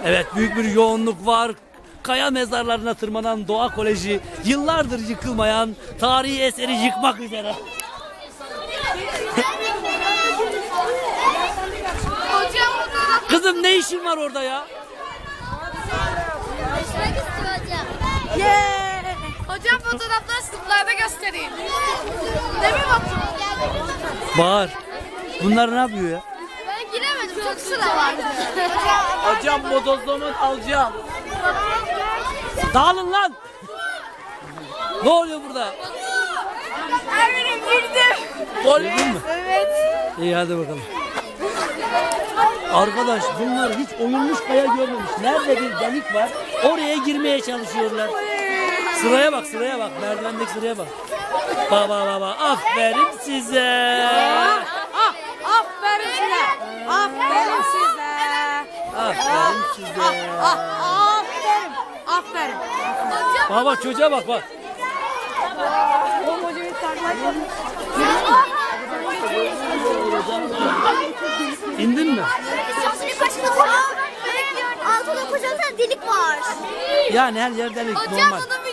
Evet, büyük bir yoğunluk var. Kaya mezarlarına tırmanan Doğa Koleji yıllardır yıkılmayan tarihi eseri yıkmak üzere. Kızım ne işin var orada ya? Hocam fotoğrafları sınıflarda göstereyim. Değil mi Batu? Bağır. Bunlar ne yapıyor ya? Ben giremedim. Çok sıra vardı. Hocam bodozlamak alacağım. Dağılın lan. Ne oluyor burada? Eminim girdim. Girdin mi? Evet. İyi hadi bakalım. Arkadaş bunlar hiç oyulmuş kaya görmemiş. Nerede bir delik var oraya girmeye çalışıyorlar. Sıraya bak, sıraya bak. Merdivendeki sıraya bak. Baba baba aferin size. Aferin size. Aferin size. Aferin size. Aferin. Aferin. Baba çocuğa bak bak. İndin mi? Altında kocaman delik var. Yani her yer delik normal. Hocam bunun